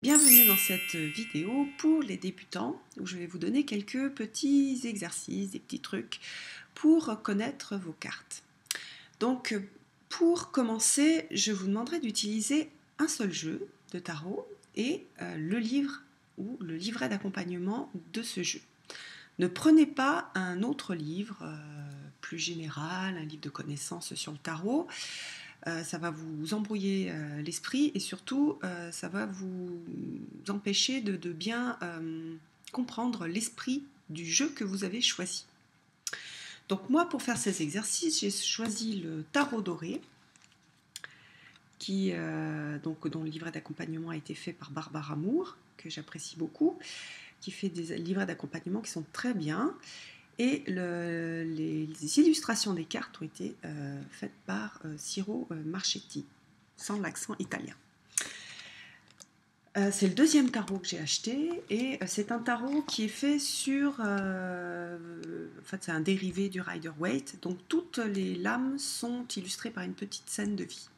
Bienvenue dans cette vidéo pour les débutants où je vais vous donner quelques petits exercices, des petits trucs pour connaître vos cartes. Donc pour commencer, je vous demanderai d'utiliser un seul jeu de tarot et le livre ou le livret d'accompagnement de ce jeu. Ne prenez pas un autre livre plus général, un livre de connaissances sur le tarot. Ça va vous embrouiller l'esprit et surtout ça va vous empêcher de bien comprendre l'esprit du jeu que vous avez choisi. Donc moi, pour faire ces exercices, j'ai choisi le tarot doré, dont le livret d'accompagnement a été fait par Barbara Moore, que j'apprécie beaucoup, qui fait des livrets d'accompagnement qui sont très bien. Et les illustrations des cartes ont été faites par Ciro Marchetti, sans l'accent italien. C'est le deuxième tarot que j'ai acheté et c'est un tarot qui est fait sur... en fait, c'est un dérivé du Rider-Waite, donc toutes les lames sont illustrées par une petite scène de vie.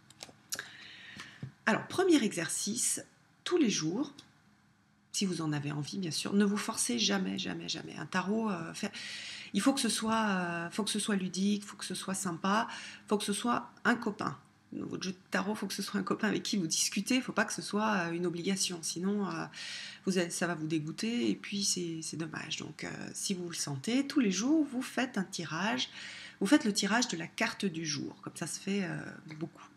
Alors, premier exercice, tous les jours, si vous en avez envie, bien sûr, ne vous forcez jamais, jamais, jamais. Un tarot, il faut que ce soit ludique, il faut que ce soit sympa, il faut que ce soit un copain. Dans votre jeu de tarot, il faut que ce soit un copain avec qui vous discutez, il ne faut pas que ce soit une obligation, sinon ça va vous dégoûter et puis c'est dommage. Donc si vous le sentez, tous les jours, vous faites un tirage, vous faites le tirage de la carte du jour, comme ça se fait beaucoup.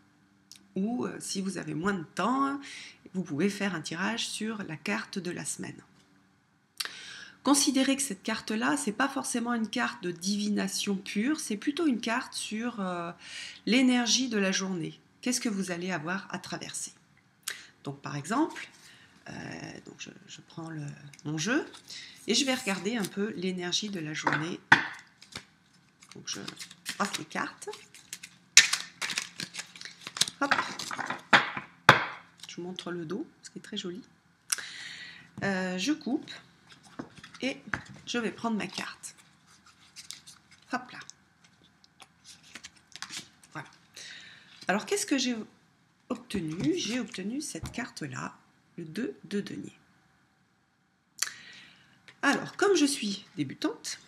Ou si vous avez moins de temps, vous pouvez faire un tirage sur la carte de la semaine. Considérez que cette carte-là, ce n'est pas forcément une carte de divination pure, c'est plutôt une carte sur l'énergie de la journée. Qu'est-ce que vous allez avoir à traverser? Donc par exemple, je prends mon jeu et je vais regarder un peu l'énergie de la journée. Donc je passe les cartes. Hop. Je vous montre le dos, ce qui est très joli. Je coupe. Et je vais prendre ma carte. Hop là. Voilà. Alors, qu'est-ce que j'ai obtenu? J'ai obtenu cette carte-là, le 2 de denier. Alors, comme je suis débutante,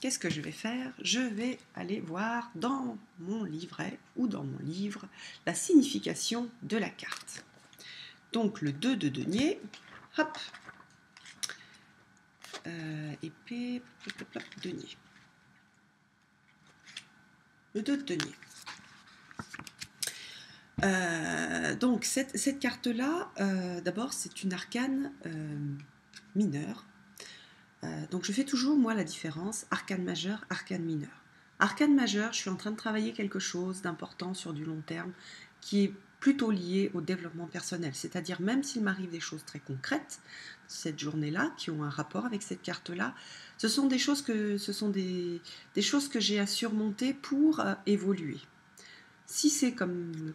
qu'est-ce que je vais faire? Je vais aller voir dans mon livret ou dans mon livre la signification de la carte. Donc, le 2 de denier, hop, épée, denier. Le 2 de denier. Donc cette carte-là, d'abord c'est une arcane mineure. Donc je fais toujours moi la différence arcane majeur, arcane mineur. Arcane majeur, je suis en train de travailler quelque chose d'important sur du long terme qui est plutôt lié au développement personnel. C'est-à-dire même s'il m'arrive des choses très concrètes cette journée-là qui ont un rapport avec cette carte-là, ce sont des choses que j'ai à surmonter pour évoluer. Si c'est comme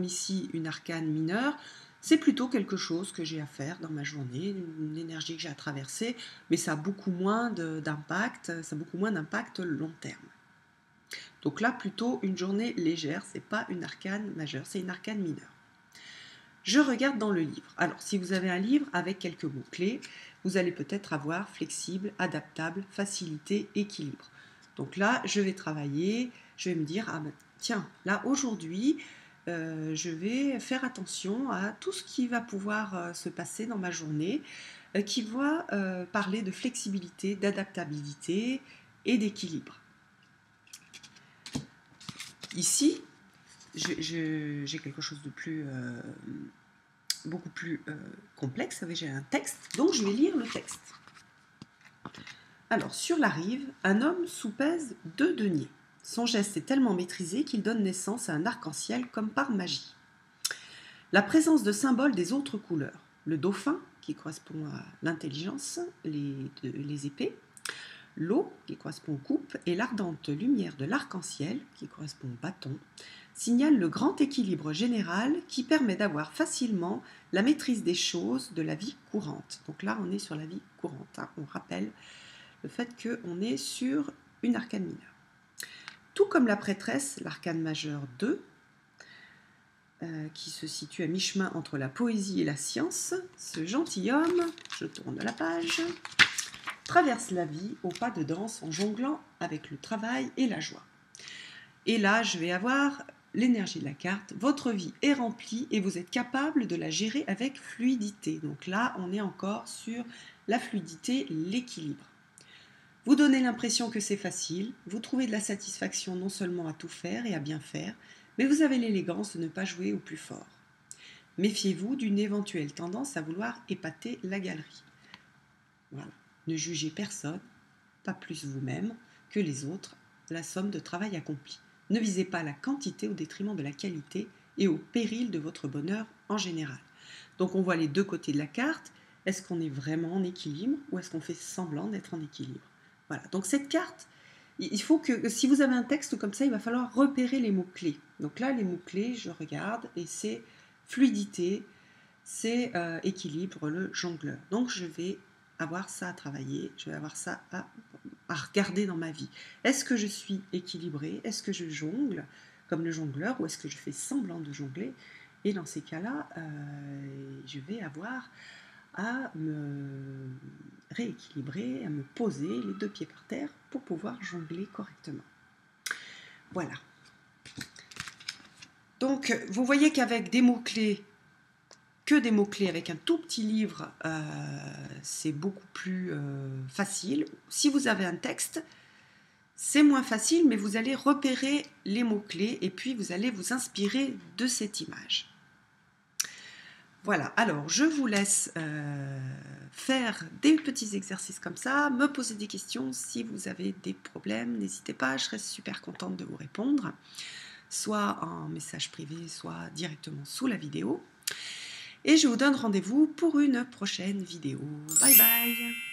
ici une arcane mineure, c'est plutôt quelque chose que j'ai à faire dans ma journée, une énergie que j'ai à traverser, mais ça a beaucoup moins d'impact, long terme. Donc là, plutôt une journée légère, c'est pas une arcane majeure, c'est une arcane mineure. Je regarde dans le livre. Alors, si vous avez un livre avec quelques mots-clés, vous allez peut-être avoir flexible, adaptable, facilité, équilibre. Donc là, je vais travailler, je vais me dire, ah ben, tiens, là aujourd'hui, je vais faire attention à tout ce qui va pouvoir se passer dans ma journée, qui va parler de flexibilité, d'adaptabilité et d'équilibre. Ici, j'ai quelque chose de beaucoup plus complexe, j'ai un texte, donc je vais lire le texte. Alors, sur la rive, un homme soupèse 2 deniers. Son geste est tellement maîtrisé qu'il donne naissance à un arc-en-ciel comme par magie. La présence de symboles des autres couleurs, le dauphin, qui correspond à l'intelligence, les épées, l'eau, qui correspond aux coupes, et l'ardente lumière de l'arc-en-ciel, qui correspond au bâton, signalent le grand équilibre général qui permet d'avoir facilement la maîtrise des choses de la vie courante. Donc là, on est sur la vie courante. On rappelle le fait qu'on est sur une arcane mineure. Tout comme la prêtresse, l'arcane majeure 2, qui se situe à mi-chemin entre la poésie et la science. Ce gentilhomme, je tourne la page, traverse la vie au pas de danse en jonglant avec le travail et la joie. Et là, je vais avoir l'énergie de la carte. Votre vie est remplie et vous êtes capable de la gérer avec fluidité. Donc là, on est encore sur la fluidité, l'équilibre. Vous donnez l'impression que c'est facile, vous trouvez de la satisfaction non seulement à tout faire et à bien faire, mais vous avez l'élégance de ne pas jouer au plus fort. Méfiez-vous d'une éventuelle tendance à vouloir épater la galerie. Voilà. Ne jugez personne, pas plus vous-même que les autres, la somme de travail accompli. Ne visez pas la quantité au détriment de la qualité et au péril de votre bonheur en général. Donc on voit les deux côtés de la carte. Est-ce qu'on est vraiment en équilibre ou est-ce qu'on fait semblant d'être en équilibre? Voilà, donc cette carte, il faut que, si vous avez un texte comme ça, il va falloir repérer les mots-clés. Donc là, les mots-clés, je regarde, et c'est fluidité, c'est équilibre, le jongleur. Donc je vais avoir ça à travailler, je vais avoir ça à regarder dans ma vie. Est-ce que je suis équilibrée? Est-ce que je jongle comme le jongleur ou est-ce que je fais semblant de jongler? Et dans ces cas-là, je vais avoir à me rééquilibrer, à me poser les deux pieds par terre pour pouvoir jongler correctement. Voilà. Donc, vous voyez qu'avec des mots-clés, que des mots-clés avec un tout petit livre, c'est beaucoup plus facile. Si vous avez un texte, c'est moins facile, mais vous allez repérer les mots-clés et puis vous allez vous inspirer de cette image. Voilà, alors je vous laisse faire des petits exercices comme ça, me poser des questions. Si vous avez des problèmes, n'hésitez pas, je serai super contente de vous répondre, soit en message privé, soit directement sous la vidéo. Et je vous donne rendez-vous pour une prochaine vidéo. Bye bye!